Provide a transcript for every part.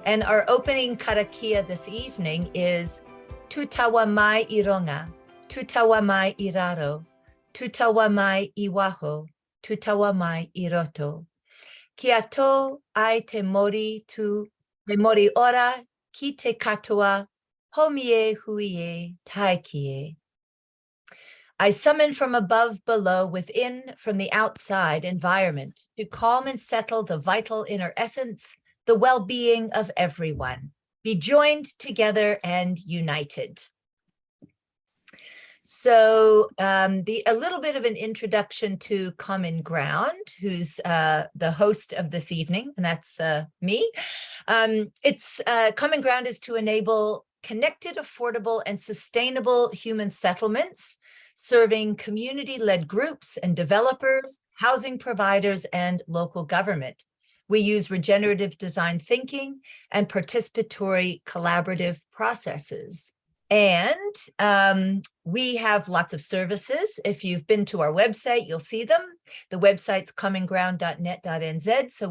And our opening karakia this evening is Tutawa mai ironga, Tutawa mai iraro, Tutawa mai iwaho, Tutawa mai iroto. Kia tō ai te mori tu, te mori ora ki te katoa, homie huie taikie. I summon from above, below, within, from the outside environment to calm and settle the vital inner essence, the well-being of everyone. Be joined together and united. So a little bit of an introduction to Common Ground, who's the host of this evening, and that's me. Common Ground is to enable connected, affordable, and sustainable human settlements, serving community-led groups and developers, housing providers, and local government. We use regenerative design thinking and participatory collaborative processes. And we have lots of services. If you've been to our website, you'll see them. The website's commonground.net.nz. So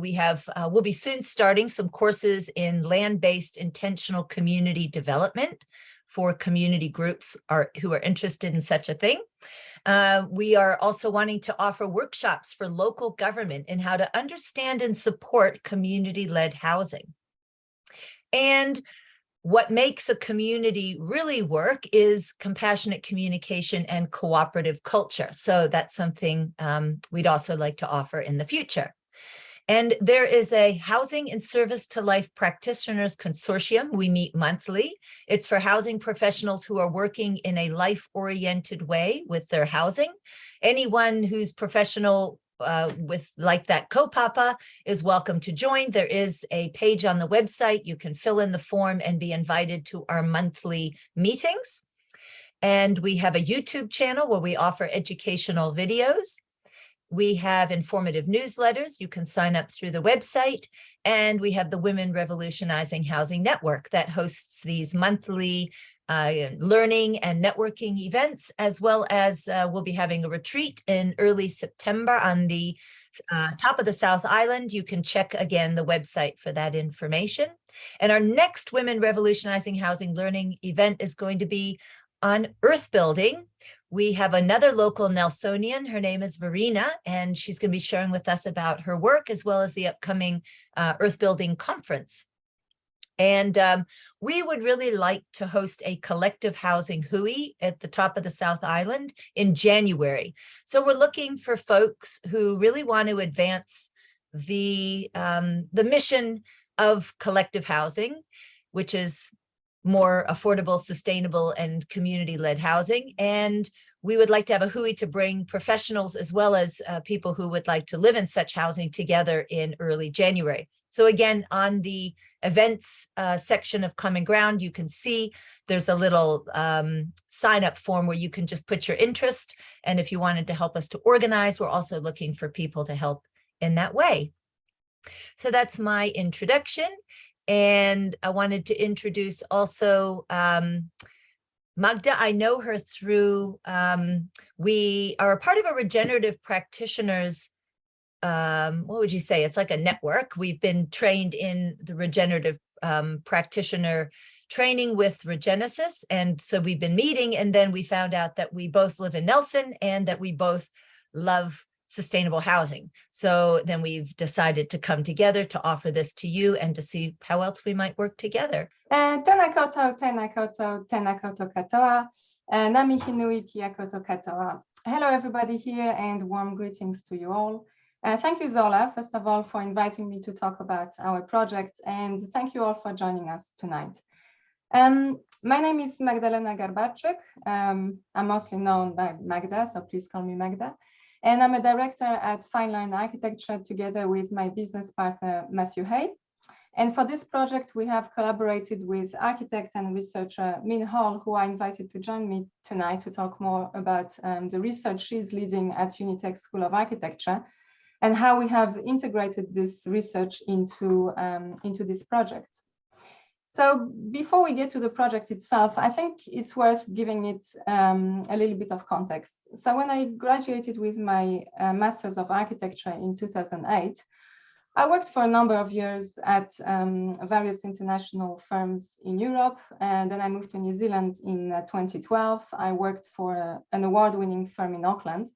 we'll be soon starting some courses in land-based intentional community development for community groups who are interested in such a thing. We are also wanting to offer workshops for local government in how to understand and support community-led housing. And what makes a community really work is compassionate communication and cooperative culture. So that's something we'd also like to offer in the future. And there is a Housing and Service to Life Practitioners Consortium. We meet monthly. It's for housing professionals who are working in a life-oriented way with their housing. Anyone who's professional with like that kaupapa is welcome to join. There is a page on the website. You can fill in the form and be invited to our monthly meetings. And we have a YouTube channel where we offer educational videos. We have informative newsletters. You can sign up through the website. And we have the Women Revolutionizing Housing Network that hosts these monthly learning and networking events, as well as we'll be having a retreat in early September on the top of the South Island. You can check again the website for that information. And our next Women Revolutionizing Housing Learning event is going to be on earth building. We have another local Nelsonian. Her name is Verena, and she's going to be sharing with us about her work as well as the upcoming earth building conference. And we would really like to host a collective housing hui at the top of the South Island in January. So we're looking for folks who really want to advance the mission of collective housing, which is more affordable, sustainable, and community-led housing. And we would like to have a hui to bring professionals as well as people who would like to live in such housing together in early January. So again, on the events section of Common Ground, you can see there's a little sign-up form where you can just put your interest. And if you wanted to help us to organize, we're also looking for people to help in that way. So that's my introduction. And I wanted to introduce also Magda. I know her through, we are a part of a regenerative practitioners, what would you say? It's like a network. We've been trained in the regenerative practitioner training with Regenesis. And so we've been meeting, and then we found out that we both live in Nelson and that we both love sustainable housing. So then we've decided to come together to offer this to you and to see how else we might work together. Tēnā koutou, tēnā koutou, tēnā koutou katoa, nā mihi nui kia koutou katoa. Hello, everybody here, and warm greetings to you all. Thank you, Zola, first of all, for inviting me to talk about our project, and thank you all for joining us tonight. My name is Magdalena Garbarczyk. I'm mostly known by Magda, so please call me Magda. And I'm a director at Fine Line Architecture together with my business partner, Matthew Hay. And for this project, we have collaborated with architect and researcher Min Hall, who I invited to join me tonight to talk more about the research she's leading at Unitec School of Architecture and how we have integrated this research into this project. So before we get to the project itself, I think it's worth giving it a little bit of context. So when I graduated with my Masters of Architecture in 2008, I worked for a number of years at various international firms in Europe, and then I moved to New Zealand in 2012. I worked for an award-winning firm in Auckland.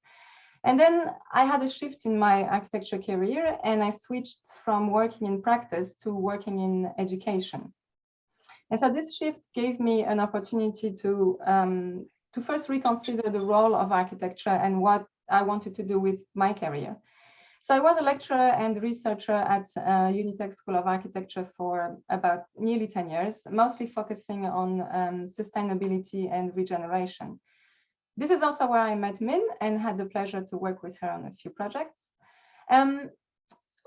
And then I had a shift in my architecture career, and I switched from working in practice to working in education. And so this shift gave me an opportunity to first reconsider the role of architecture and what I wanted to do with my career. So I was a lecturer and researcher at Unitec School of Architecture for about nearly 10 years, mostly focusing on sustainability and regeneration. This is also where I met Min and had the pleasure to work with her on a few projects.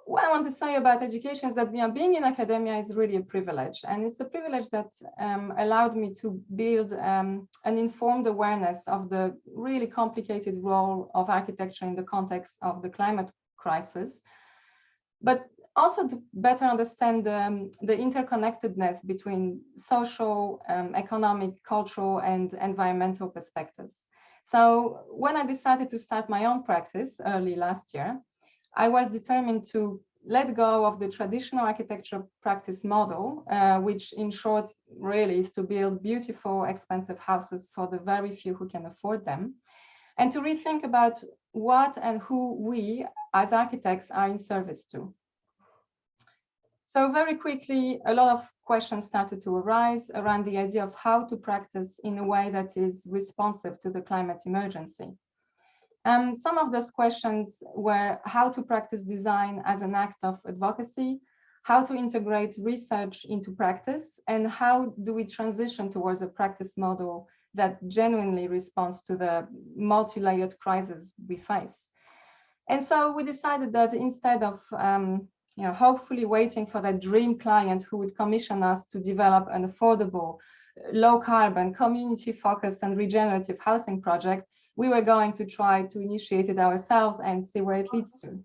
What I want to say about education is that being in academia is really a privilege, and it's a privilege that allowed me to build an informed awareness of the really complicated role of architecture in the context of the climate crisis, but also to better understand the interconnectedness between social, economic, cultural, and environmental perspectives. So when I decided to start my own practice early last year, I was determined to let go of the traditional architecture practice model, which in short really is to build beautiful, expensive houses for the very few who can afford them, and to rethink about what and who we as architects are in service to. So very quickly, a lot of questions started to arise around the idea of how to practice in a way that is responsive to the climate emergency. Some of those questions were how to practice design as an act of advocacy, how to integrate research into practice, and how do we transition towards a practice model that genuinely responds to the multi-layered crisis we face. And so we decided that instead of hopefully waiting for that dream client who would commission us to develop an affordable, low carbon, community-focused and regenerative housing project, we were going to try to initiate it ourselves and see where it leads to.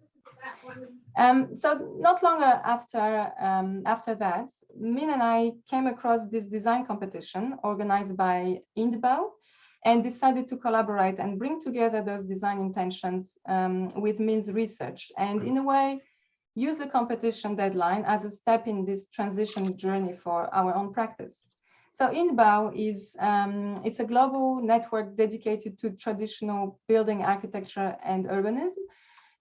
So not long after that, Min and I came across this design competition organized by INDBOW and decided to collaborate and bring together those design intentions with Min's research, and in a way, use the competition deadline as a step in this transition journey for our own practice. So INDBOW is it's a global network dedicated to traditional building architecture and urbanism.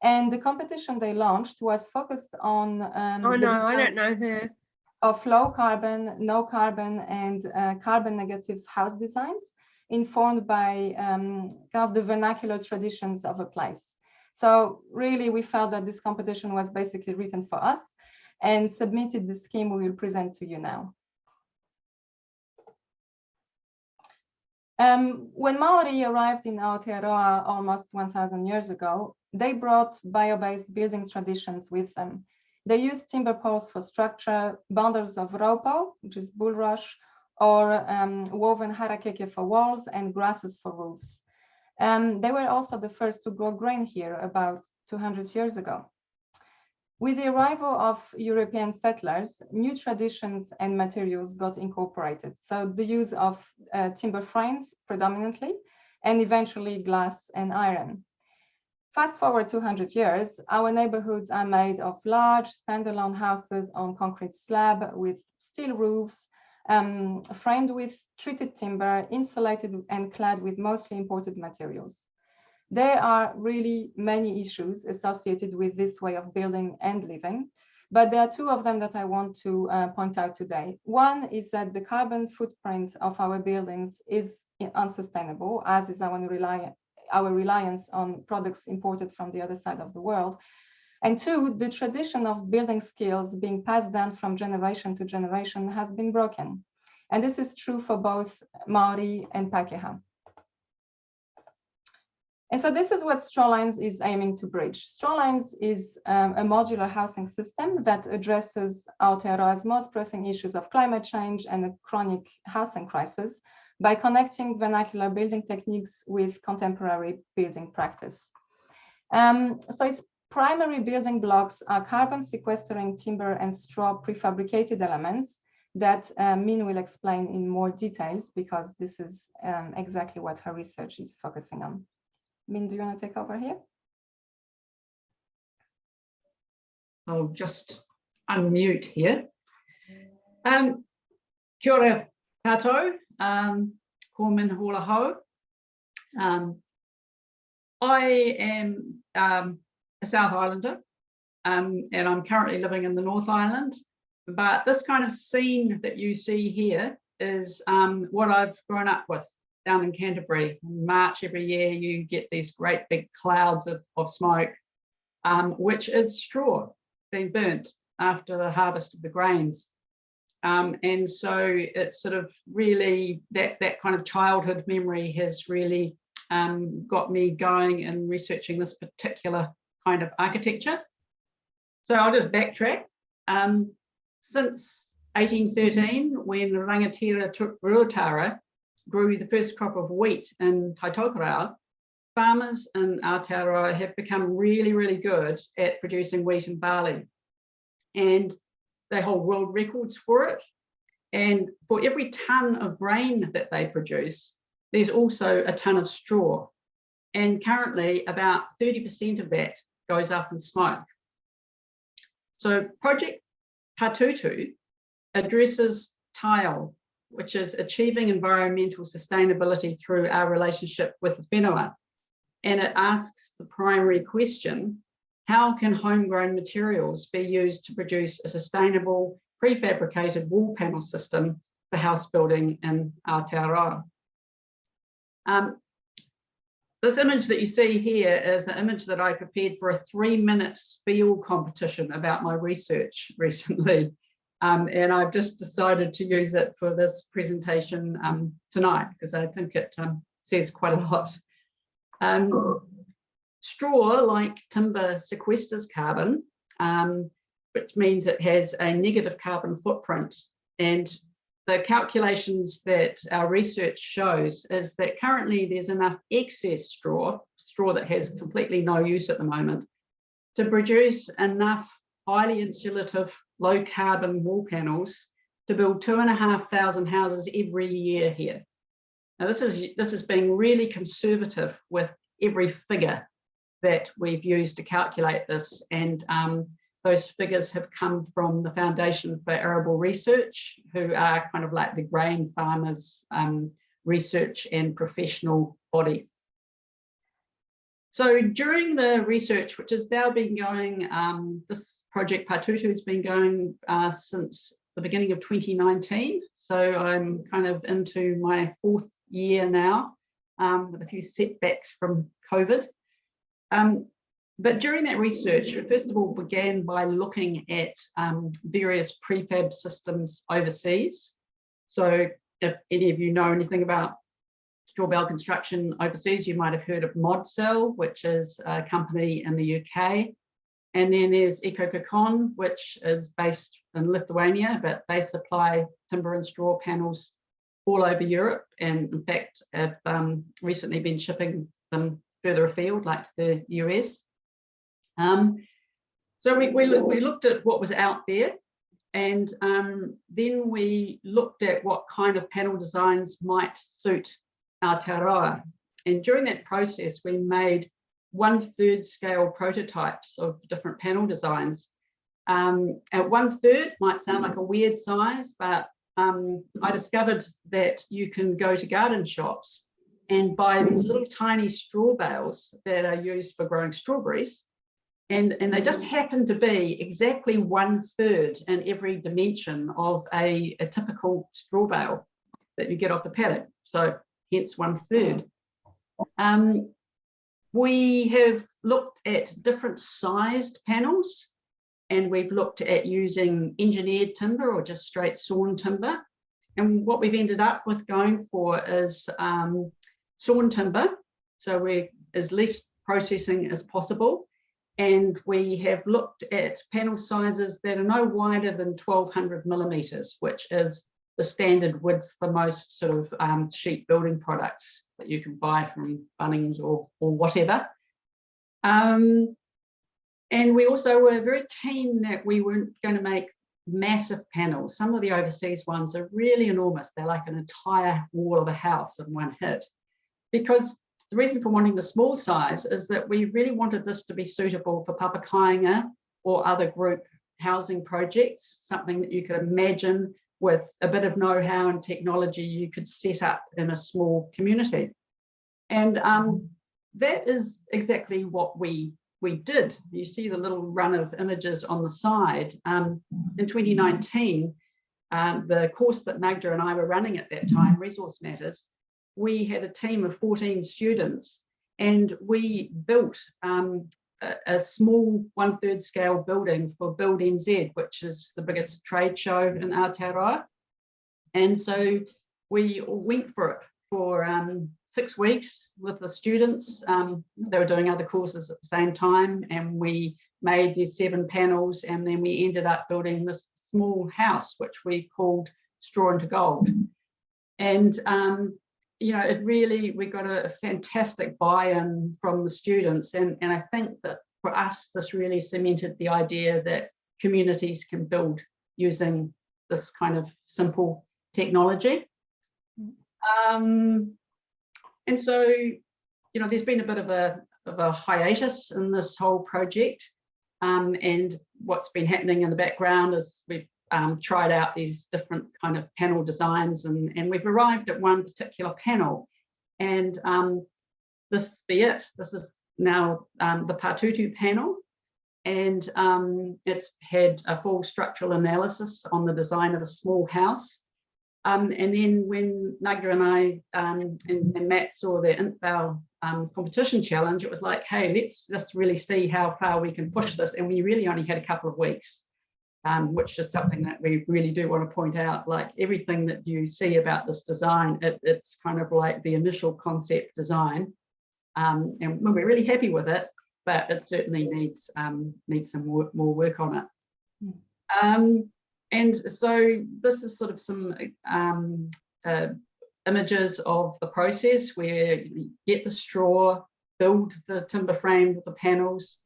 And the competition they launched was focused on I don't know her. Of low carbon, no carbon, and carbon negative house designs informed by kind of the vernacular traditions of a place. So really, we felt that this competition was basically written for us and submitted the scheme we will present to you now. When Maori arrived in Aotearoa almost 1,000 years ago, they brought bio-based building traditions with them. They used timber poles for structure, bundles of raupo, which is bulrush, or woven harakeke for walls and grasses for roofs. They were also the first to grow grain here about 200 years ago. With the arrival of European settlers, new traditions and materials got incorporated. So the use of timber frames predominantly, and eventually glass and iron. Fast forward 200 years, our neighborhoods are made of large standalone houses on concrete slab with steel roofs, framed with treated timber, insulated and clad with mostly imported materials. There are really many issues associated with this way of building and living, but there are two of them that I want to point out today. One is that the carbon footprint of our buildings is unsustainable, as is our reliance on products imported from the other side of the world. And two, the tradition of building skills being passed down from generation to generation has been broken. And this is true for both Maori and Pakeha. And so this is what Strawlines is aiming to bridge. Strawlines is a modular housing system that addresses Aotearoa's most pressing issues of climate change and a chronic housing crisis by connecting vernacular building techniques with contemporary building practice. So its primary building blocks are carbon-sequestering timber and straw prefabricated elements that Min will explain in more details, because this is exactly what her research is focusing on. Min, do you want to take over here? I'll just unmute here. Kia ora tātou, ko min hola hau. I am a South Islander, and I'm currently living in the North Island. But this kind of scene that you see here is what I've grown up with down in Canterbury. In March every year, you get these great big clouds of smoke, which is straw being burnt after the harvest of the grains. And so it's sort of really that kind of childhood memory has really got me going and researching this particular kind of architecture. So I'll just backtrack. Since 1813, when rangatira Ruatara grew the first crop of wheat in Te Tau Ihu, farmers in Aotearoa have become really, really good at producing wheat and barley. And they hold world records for it. And for every ton of grain that they produce, there's also a ton of straw. And currently about 30% of that goes up in smoke. So Project Patutu addresses tile, which is achieving environmental sustainability through our relationship with the whenua. And it asks the primary question, how can homegrown materials be used to produce a sustainable prefabricated wall panel system for house building in Aotearoa? This image that you see here is an image that I prepared for a 3-minute spiel competition about my research recently. And I've just decided to use it for this presentation tonight because I think it says quite a lot. Straw, like timber, sequesters carbon, which means it has a negative carbon footprint. And the calculations that our research shows is that currently there's enough excess straw that has completely no use at the moment, to produce enough highly insulative, low carbon wall panels to build 2,500 houses every year here. Now this is being really conservative with every figure that we've used to calculate this, and those figures have come from the Foundation for Arable Research, who are kind of like the grain farmers research and professional body. So during the research, which has now been going, this project Patutu has been going since the beginning of 2019. So I'm kind of into my 4th year now, with a few setbacks from COVID. But during that research, it first of all began by looking at various prefab systems overseas. So if any of you know anything about straw bale construction overseas, you might have heard of Modcell, which is a company in the UK. And then there's EcoCocon, which is based in Lithuania, but they supply timber and straw panels all over Europe. And in fact, have recently been shipping them further afield, like to the US. So we looked at what was out there, and then we looked at what kind of panel designs might suit Aotearoa. And during that process, we made 1/3 scale prototypes of different panel designs. At 1/3 might sound like a weird size, but I discovered that you can go to garden shops and buy these little tiny straw bales that are used for growing strawberries. And they just happen to be exactly 1/3 in every dimension of a typical straw bale that you get off the paddock. So hence 1/3. We have looked at different sized panels, and we've looked at using engineered timber or just straight sawn timber. And what we've ended up with going for is sawn timber, so we're as least processing as possible. And we have looked at panel sizes that are no wider than 1,200 millimeters, which is the standard width for most sort of sheet building products that you can buy from Bunnings or whatever. And we also were very keen that we weren't going to make massive panels. Some of the overseas ones are really enormous. They're like an entire wall of a house in one hit. Because the reason for wanting the small size is that we really wanted this to be suitable for papakainga or other group housing projects, something that you could imagine with a bit of know-how and technology you could set up in a small community. And that is exactly what we did. You see the little run of images on the side. In 2019, the course that Magda and I were running at that time, Resource Matters, we had a team of 14 students, and we built a small 1/3 scale building for Build NZ, which is the biggest trade show in Aotearoa. And so we went for it for 6 weeks with the students. They were doing other courses at the same time, and we made these 7 panels, and then we ended up building this small house, which we called Straw into Gold. And you know, it really, we got a fantastic buy-in from the students, and I think that for us, this really cemented the idea that communities can build using this kind of simple technology. And so, you know, there's been a bit of a hiatus in this whole project, and what's been happening in the background is we've tried out these different kind of panel designs, and we've arrived at one particular panel, and this be it. This is now the Patutu panel, and it's had a full structural analysis on the design of a small house. And then when Magda and I and Matt saw the Infval competition challenge, it was like, hey, let's just really see how far we can push this. And we really only had a couple of weeks, which is something that we really do want to point out. Like everything that you see about this design, it's kind of like the initial concept design. And we're really happy with it, but it certainly needs some more work on it. And so this is sort of some images of the process where you get the straw, build the timber frame with the panels,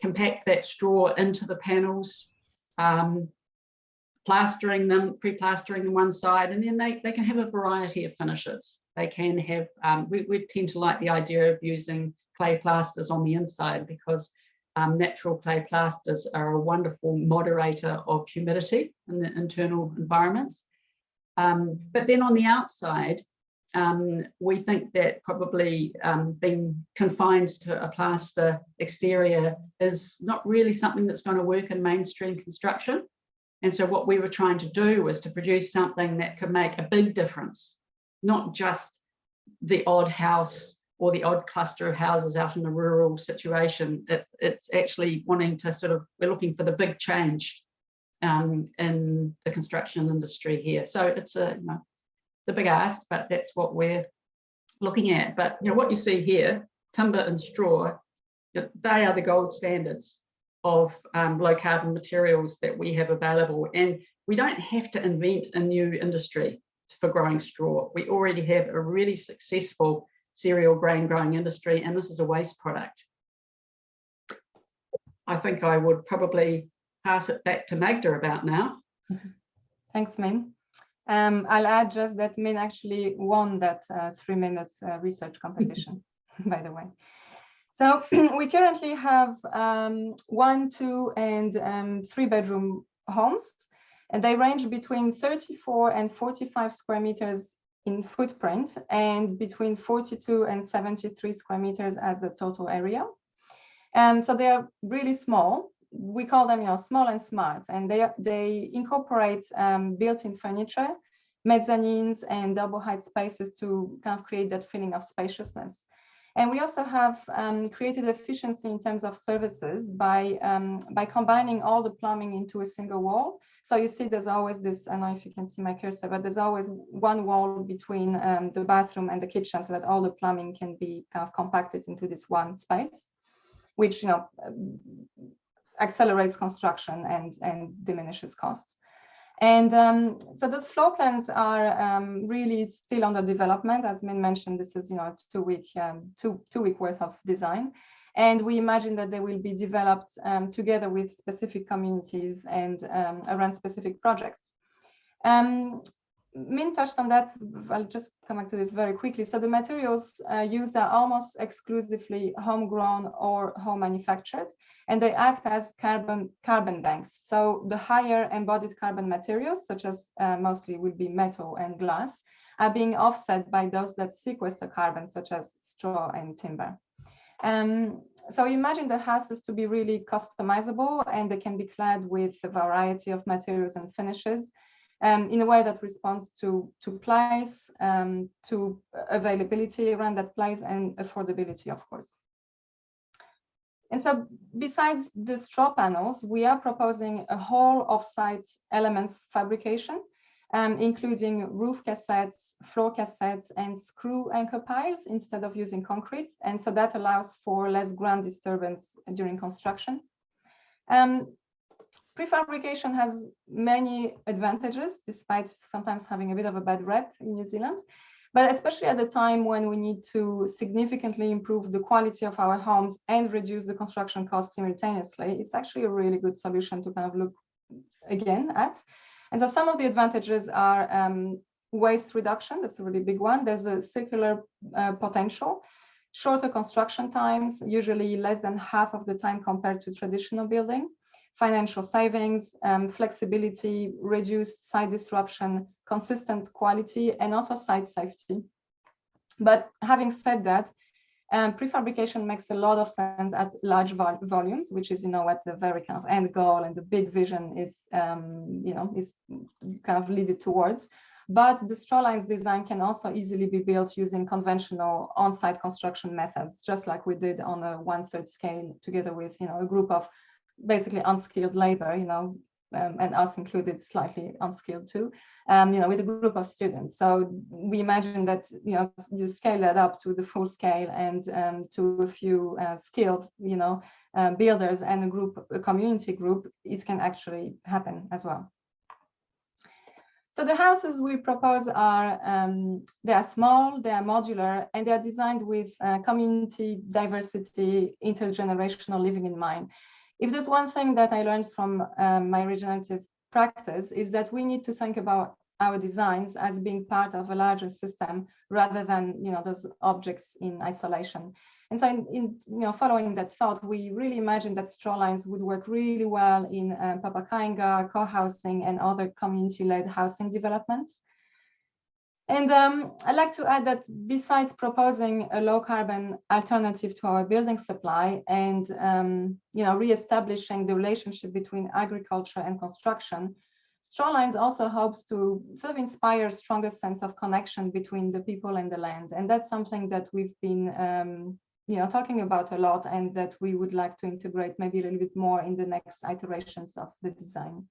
compact that straw into the panels, plastering them, pre-plastering them one side, and then they can have a variety of finishes. They can have, we tend to like the idea of using clay plasters on the inside, because natural clay plasters are a wonderful moderator of humidity in the internal environments. But then on the outside, we think that probably being confined to a plaster exterior is not really something that's going to work in mainstream construction. And so what we were trying to do was to produce something that could make a big difference, not just the odd house or the odd cluster of houses out in a rural situation. It's actually wanting to sort of, we're looking for the big change in the construction industry here. So it's a big ask, but that's what we're looking at. But you know, what you see here, timber and straw, they are the gold standards of low carbon materials that we have available. And we don't have to invent a new industry for growing straw. We already have a really successful cereal grain growing industry, and this is a waste product. I think I would probably pass it back to Magda about now. Thanks, Min. I'll add just that Min actually won that 3 minutes research competition, by the way. So we currently have 1, 2, and 3 bedroom homes, and they range between 34 and 45 square meters in footprint, and between 42 and 73 square meters as a total area. So they are really small. We call them, small and smart, and they incorporate built-in furniture, mezzanines, and double height spaces to kind of create that feeling of spaciousness. And we also have created efficiency in terms of services by combining all the plumbing into a single wall. So you see there's always this, I don't know if you can see my cursor, but there's always one wall between the bathroom and the kitchen, so that all the plumbing can be kind of compacted into this one space, which accelerates construction and diminishes costs. And so those floor plans are really still under development. As Min mentioned, this is a two-week worth of design, and we imagine that they will be developed together with specific communities and around specific projects. Min touched on that. I'll just come back to this very quickly. So the materials used are almost exclusively homegrown or home manufactured, and they act as carbon banks. So the higher embodied carbon materials, such as mostly will be metal and glass, are being offset by those that sequester carbon, such as straw and timber. So imagine the houses to be really customizable, and they can be clad with a variety of materials and finishes in a way that responds to place, to availability around that place, and affordability, of course. And so besides the straw panels, we are proposing a whole off-site elements fabrication, including roof cassettes, floor cassettes, and screw anchor piles instead of using concrete. And so that allows for less ground disturbance during construction. Prefabrication has many advantages, despite sometimes having a bit of a bad rep in New Zealand, but especially at the time when we need to significantly improve the quality of our homes and reduce the construction costs simultaneously, it's actually a really good solution to kind of look again at. And so some of the advantages are waste reduction. That's a really big one. There's a circular potential, shorter construction times, usually less than half of the time compared to traditional building, financial savings, flexibility, reduced site disruption, consistent quality, and also site safety. But having said that, prefabrication makes a lot of sense at large volumes, which is, what the very kind of end goal and the big vision is, is kind of leaded towards. But the Strawlines design can also easily be built using conventional on-site construction methods, just like we did on a 1/3 scale together with, a group of basically unskilled labor, and us included, slightly unskilled too, with a group of students. So we imagine that, you scale that up to the full scale and to a few skilled, builders and a community group, it can actually happen as well. So the houses we propose are, they are small, they are modular, and they are designed with community diversity, intergenerational living in mind. If there's one thing that I learned from my regenerative practice, is that we need to think about our designs as being part of a larger system rather than those objects in isolation. And so in following that thought, we really imagined that Strawlines would work really well in Papakainga, co-housing, and other community-led housing developments. And I'd like to add that besides proposing a low carbon alternative to our building supply and re-establishing the relationship between agriculture and construction, Strawlines also hopes to sort of inspire a stronger sense of connection between the people and the land. And that's something that we've been talking about a lot, and that we would like to integrate maybe a little bit more in the next iterations of the design.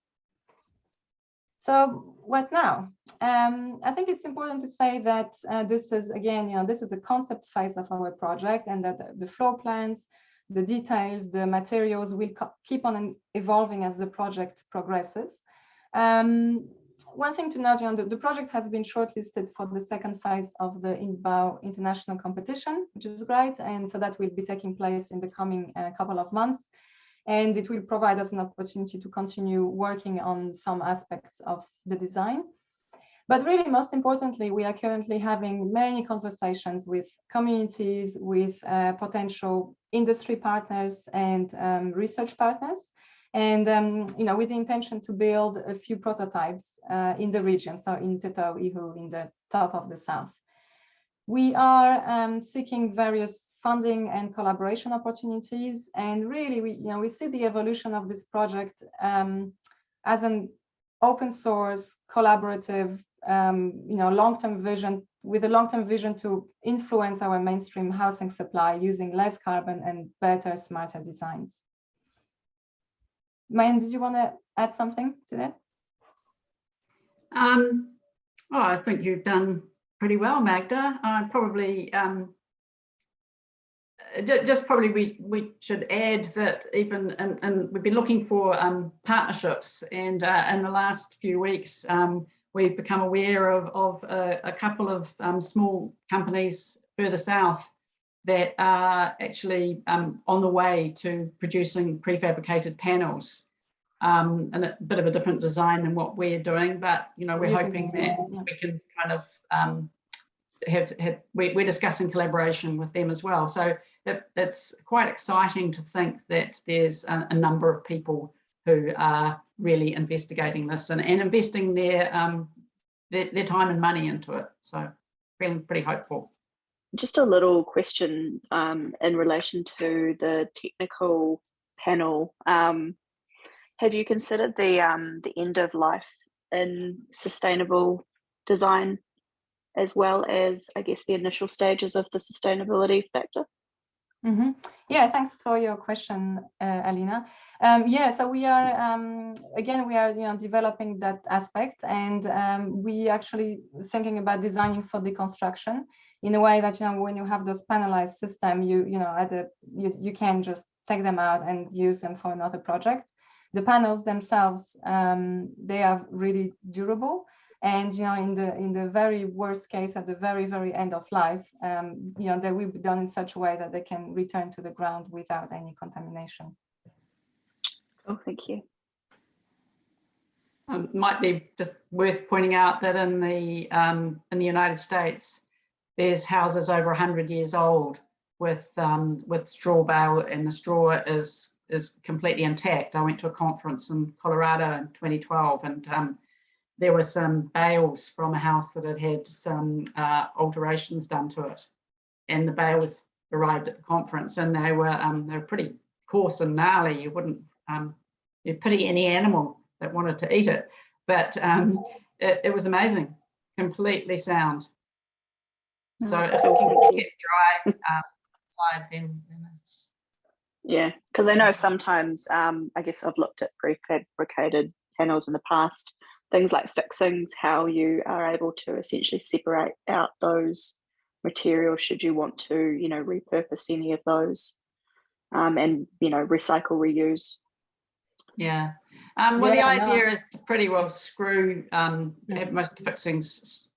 So what now? I think it's important to say that this is, again, this is a concept phase of our project, and that the floor plans, the details, the materials will keep on evolving as the project progresses. One thing to note, the project has been shortlisted for the second phase of the INBAU international competition, which is great, and so that will be taking place in the coming couple of months. And it will provide us an opportunity to continue working on some aspects of the design. But really, most importantly, we are currently having many conversations with communities, with potential industry partners and research partners, and with the intention to build a few prototypes in the region, so in Te Tau Ihu, in the top of the south. We are seeking various funding and collaboration opportunities, and really we see the evolution of this project as an open source, collaborative, long-term vision, with a long-term vision to influence our mainstream housing supply using less carbon and better, smarter designs. Min, did you want to add something to that? I think you've done pretty well, Magda. Probably we should add that even, and we've been looking for partnerships, and in the last few weeks we've become aware of a couple of small companies further south that are actually on the way to producing prefabricated panels. and a bit of a different design than what we're doing, but we're hoping that we can kind of we're discussing collaboration with them as well. So it's quite exciting to think that there's a number of people who are really investigating this and investing their time and money into it. So feeling pretty hopeful. Just a little question in relation to the technical panel. Have you considered the end of life in sustainable design, as well as, I guess, the initial stages of the sustainability factor? Mm-hmm. Yeah, thanks for your question, Alina. Yeah, so we are again, we are developing that aspect, and we actually thinking about designing for deconstruction in a way that when you have those panelized system, you can just take them out and use them for another project. The panels themselves, they are really durable. And in the very worst case, at the very end of life, they will be done in such a way that they can return to the ground without any contamination. Oh, thank you. Might be just worth pointing out that in the United States, there's houses over 100 years old with straw bale, and the straw is completely intact. I went to a conference in Colorado in 2012, and there were some bales from a house that had some alterations done to it, and the bales arrived at the conference, and they were pretty coarse and gnarly. You wouldn't you'd pity any animal that wanted to eat it, but it was amazing, completely sound. So if it can get dry outside, then it's... Yeah, because I know sometimes, I guess I've looked at prefabricated panels in the past, things like fixings, how you are able to essentially separate out those materials should you want to, repurpose any of those, and, recycle, reuse. Yeah. Well, the idea is to pretty well screw, have most of the fixings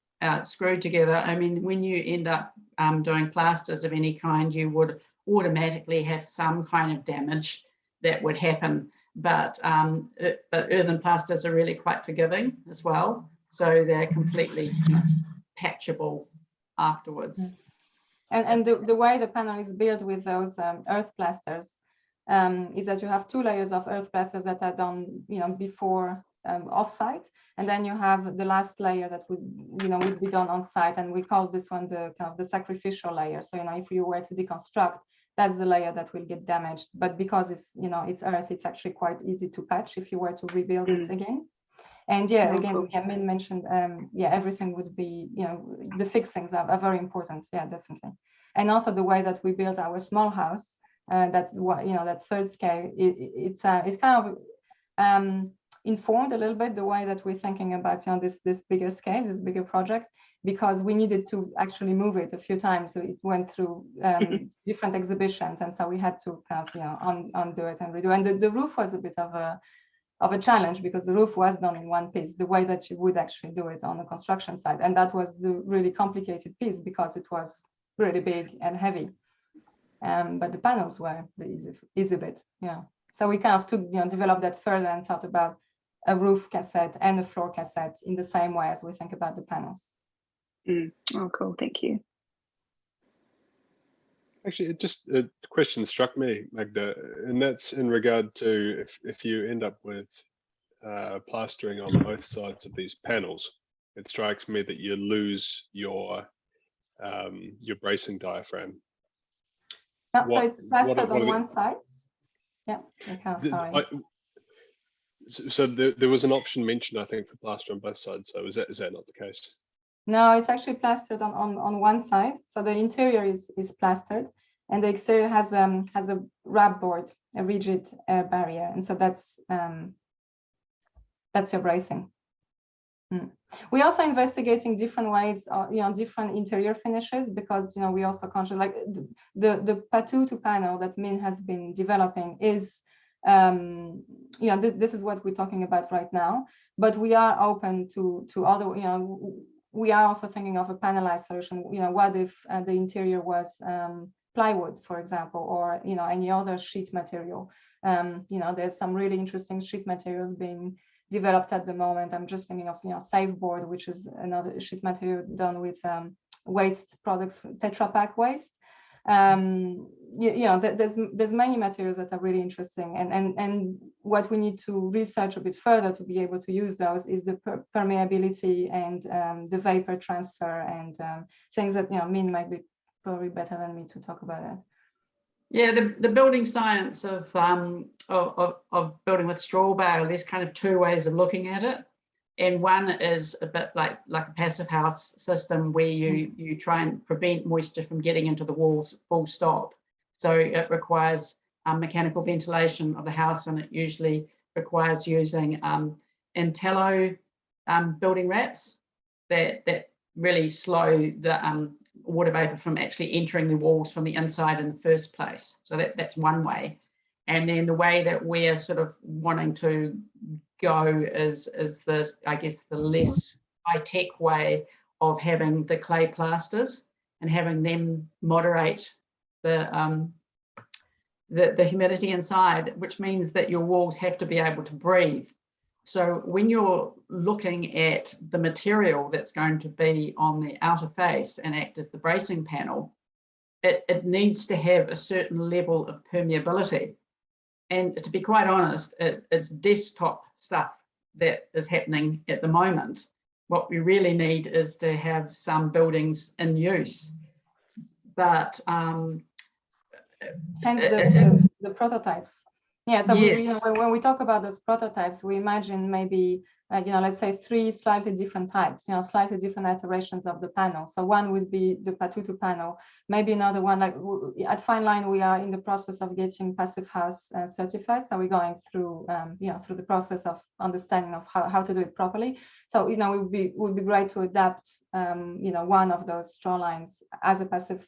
screwed together. I mean, when you end up doing plasters of any kind, you would automatically have some kind of damage that would happen. But earthen plasters are really quite forgiving as well. So they're completely patchable afterwards. And the way the panel is built with those earth plasters is that you have 2 layers of earth plasters that are done, before off-site, and then you have the last layer that would be done on-site, and we call this one the kind of the sacrificial layer. So if you were to deconstruct, that's the layer that will get damaged. But because it's it's earth, it's actually quite easy to patch if you were to rebuild it again. And again, Min mentioned, everything would be, the fixings are very important. Yeah, definitely. And also the way that we built our small house, that third scale, it's kind of informed a little bit the way that we're thinking about this bigger scale, this bigger project, because we needed to actually move it a few times. So it went through different exhibitions, and so we had to kind of undo it and redo. And the roof was a bit of a challenge, because the roof was done in one piece, the way that you would actually do it on the construction site, and that was the really complicated piece because it was really big and heavy. But the panels were the easy bit. Yeah. So we kind of took developed that further and thought about a roof cassette and a floor cassette in the same way as we think about the panels. Oh, cool. Thank you. Actually, just a question struck me, Magda, and that's in regard to if you end up with plastering on both sides of these panels, it strikes me that you lose your bracing diaphragm. No, so it's plastered on one side. Yeah. Okay, sorry. So there was an option mentioned, I think, for plaster on both sides. So is that not the case? No, it's actually plastered on one side. So the interior is plastered, and the exterior has a wrap board, a rigid air barrier, and so that's your bracing. We're also investigating different ways, different interior finishes, because we also conscious, like the Patutu panel that Min has been developing is this is what we're talking about right now, but we are open to other, we are also thinking of a panelized solution. What if the interior was plywood, for example, or any other sheet material? There's some really interesting sheet materials being developed at the moment. I'm just thinking of safe board, which is another sheet material done with waste products, Tetra Pak waste. There's many materials that are really interesting, and what we need to research a bit further to be able to use those is the permeability and the vapor transfer and things that Min might be probably better than me to talk about that. Yeah, the building science of building with straw bale, there's kind of two ways of looking at it. And one is a bit like a passive house system where you try and prevent moisture from getting into the walls full stop. So it requires mechanical ventilation of the house, and it usually requires using Intello building wraps that really slow the water vapor from actually entering the walls from the inside in the first place. So that's one way. And then the way that we're sort of wanting to go is the, I guess, the less high-tech way of having the clay plasters and having them moderate the humidity inside, which means that your walls have to be able to breathe. So when you're looking at the material that's going to be on the outer face and act as the bracing panel, it needs to have a certain level of permeability. And to be quite honest, it's desktop stuff that is happening at the moment. What we really need is to have some buildings in use. But hence the prototypes. Yeah, so yes. when we talk about those prototypes, we imagine maybe let's say 3 slightly different types, slightly different iterations of the panel. So one would be the Patutu panel, maybe another one, like at Fine Line, we are in the process of getting Passive House certified. So we're going through, through the process of understanding of how to do it properly. So, it would be great to adapt, one of those straw lines as a passive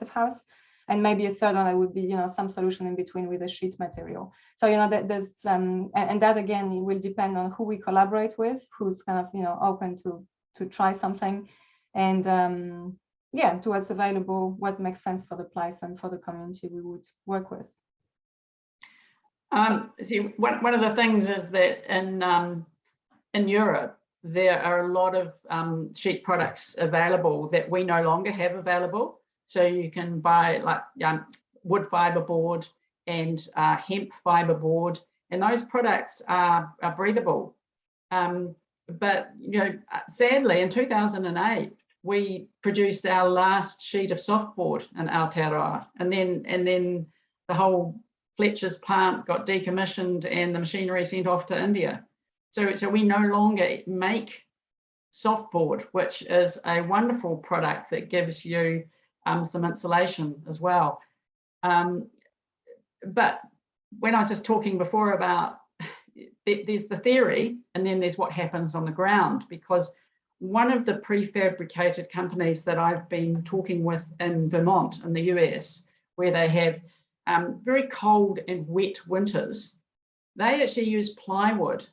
house. And maybe a third one that would be, some solution in between with a sheet material. So, there's, and that again, it will depend on who we collaborate with, who's kind of, open to try something, and to what's available, what makes sense for the place and for the community we would work with. See, one of the things is that in Europe, there are a lot of sheet products available that we no longer have available. So you can buy like wood fiber board and hemp fiber board, and those products are breathable. But sadly, in 2008, we produced our last sheet of softboard in Aotearoa, and then the whole Fletcher's plant got decommissioned and the machinery sent off to India. So we no longer make softboard, which is a wonderful product that gives you some insulation as well. But when I was just talking before about there's the theory and then there's what happens on the ground, because one of the prefabricated companies that I've been talking with in Vermont in the US, where they have very cold and wet winters, they actually use plywood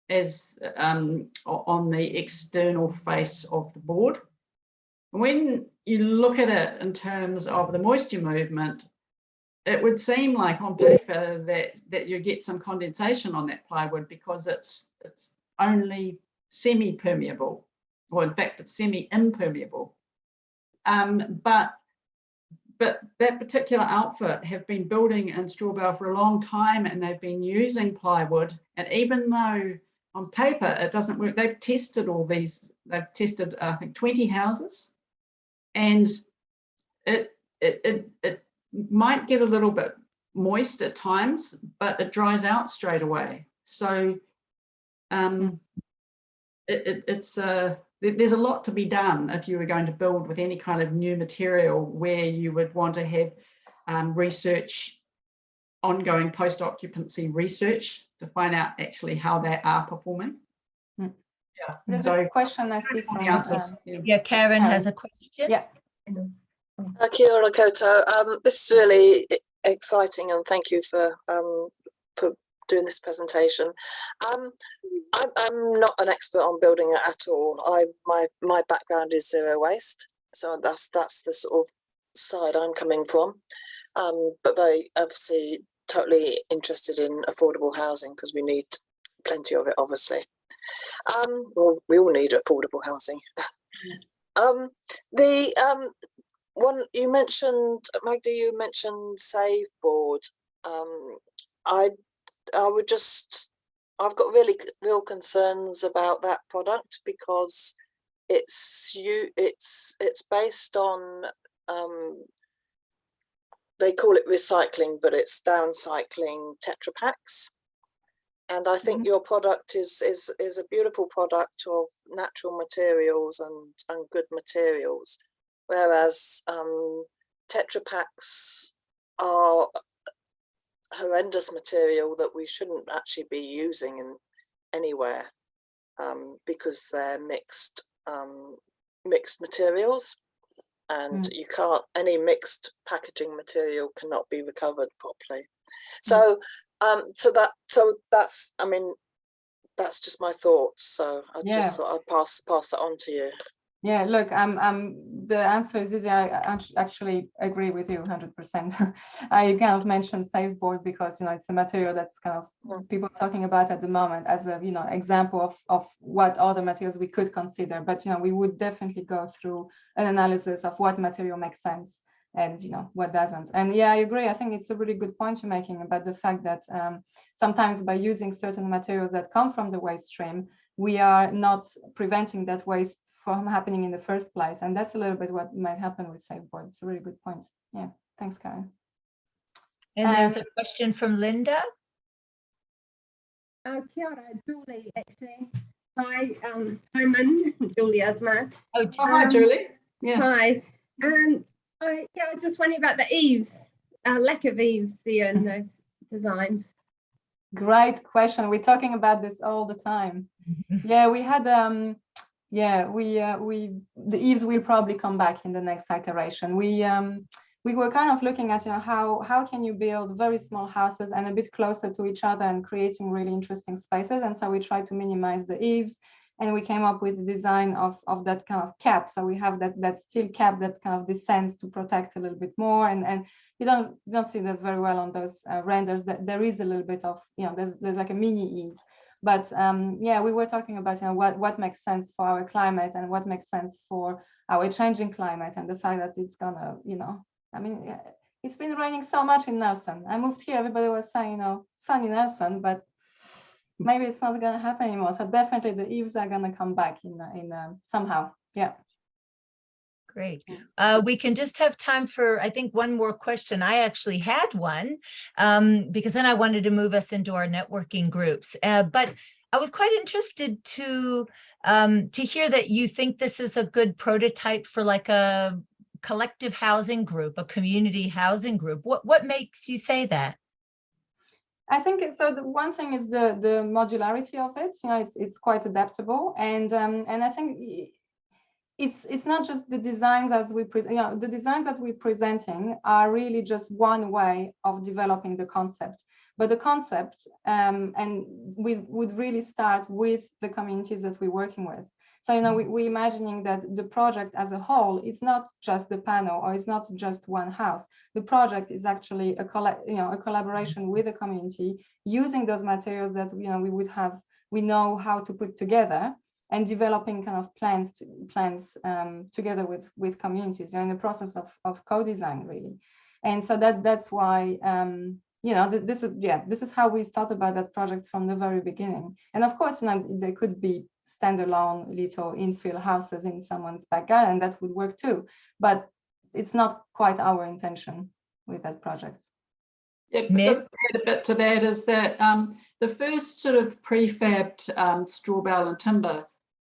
as on the external face of the board. When you look at it in terms of the moisture movement, it would seem like on paper that you get some condensation on that plywood because it's only semi-permeable, or in fact it's semi-impermeable. But that particular outfit have been building in straw bale for a long time, and they've been using plywood, and even though on paper it doesn't work, they've tested all these, they've tested I think 20 houses, and it might get a little bit moist at times, but it dries out straight away. So there's a lot to be done if you were going to build with any kind of new material where you would want to have research, ongoing post-occupancy research to find out actually how they are performing. Yeah. There's so a question I see from Karen has a question. Yeah. Kia ora koutou. This is really exciting, and thank you for doing this presentation. I'm not an expert on building it at all. My background is zero waste, so that's the sort of side I'm coming from. But very obviously totally interested in affordable housing because we need plenty of it, obviously. Well, we all need affordable housing. One you mentioned, Magda, you mentioned save board. I've got real concerns about that product because it's based on they call it recycling, but it's downcycling Tetra Paks. And I think your product is a beautiful product of natural materials and good materials, whereas Tetra Paks are horrendous material that we shouldn't actually be using in anywhere because they're mixed materials, and you can't, any mixed packaging material cannot be recovered properly. So that's, I mean, that's just my thoughts. So I just thought I'd pass that on to you. Yeah, look, the answer is easy. I actually agree with you 100%. I kind of mentioned save board because, you know, it's a material that's kind of people are talking about at the moment as a, you know, example of what other materials we could consider. But, you know, we would definitely go through an analysis of what material makes sense and, you know, what doesn't. And yeah, I agree. I think it's a really good point you're making about the fact that sometimes by using certain materials that come from the waste stream, we are not preventing that waste from happening in the first place. And that's a little bit what might happen with SafeBoard. It's a really good point. Yeah, thanks, Karen. And there's a question from Linda. Kia ora, Julie, actually. Hi, I'm Min, Julie Asma. Oh, hi, Julie. Yeah. Hi. I was just wondering about the eaves, lack of eaves there in those designs. Great question. We're talking about this all the time. Yeah, we had the eaves will probably come back in the next iteration. We were kind of looking at, you know, how can you build very small houses and a bit closer to each other and creating really interesting spaces. And so we tried to minimize the eaves, and we came up with the design of that kind of cap. So we have that steel cap that kind of descends to protect a little bit more, and you don't see that very well on those renders. That there is a little bit of, you know, there's like a mini eve. But yeah, we were talking about, you know, what makes sense for our climate and what makes sense for our changing climate, and the fact that it's gonna, you know, I mean, it's been raining so much in Nelson. I moved here, everybody was saying, you know, sunny Nelson, but maybe it's not gonna happen anymore. So definitely the eaves are gonna come back in somehow. Yeah. Great. We can just have time for, I think, one more question. I actually had one because then I wanted to move us into our networking groups. But I was quite interested to hear that you think this is a good prototype for like a collective housing group, a community housing group. What makes you say that? I think so. The one thing is the modularity of it. You know, it's quite adaptable, and I think it's not just the designs as we present. You know, the designs that we're presenting are really just one way of developing the concept. But the concept, and we would really start with the communities that we're working with. So, you know, we're imagining that the project as a whole is not just the panel, or it's not just one house. The project is actually a collaboration with the community, using those materials that, you know, we know how to put together, and developing kind of plans together with communities. You're in the process of co-design, really. And so that's why you know, this is how we thought about that project from the very beginning. And of course, you know, there could be standalone little infill houses in someone's backyard, and that would work too. But it's not quite our intention with that project. Yeah, but a bit to that is that the first sort of prefabbed straw bale and timber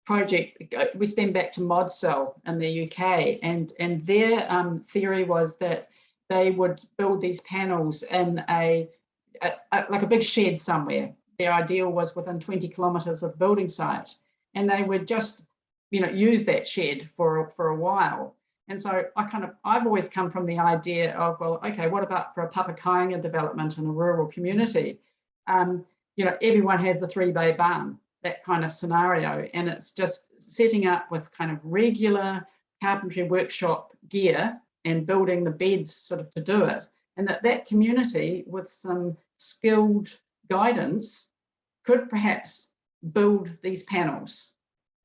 project, we stand back to ModCell in the UK, and their theory was that they would build these panels in like a big shed somewhere. Their ideal was within 20 kilometres of building site, and they would just, you know, use that shed for a while. And so I've always come from the idea of, well, okay, what about for a papakainga development in a rural community? You know, everyone has the 3-bay barn. that kind of scenario. And it's just setting up with kind of regular carpentry workshop gear and building the beds sort of to do it. And that community with some skilled guidance could perhaps build these panels.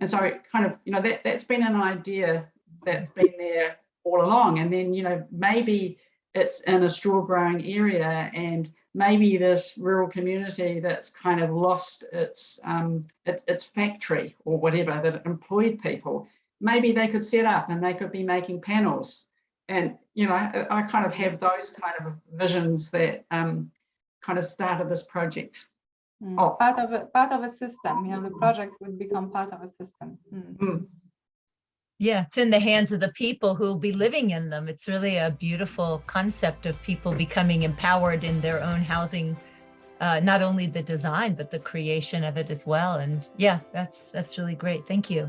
And so kind of, that's been an idea that's been there all along. And then, maybe it's in a straw growing area, and maybe this rural community that's kind of lost its factory or whatever that employed people, maybe they could set up and they could be making panels. And, I kind of have those kind of visions that kind of started this project. Part of a system, the project would become part of a system. Yeah, it's in the hands of the people who will be living in them. It's really a beautiful concept of people becoming empowered in their own housing, not only the design, but the creation of it as well. And yeah, that's really great. Thank you.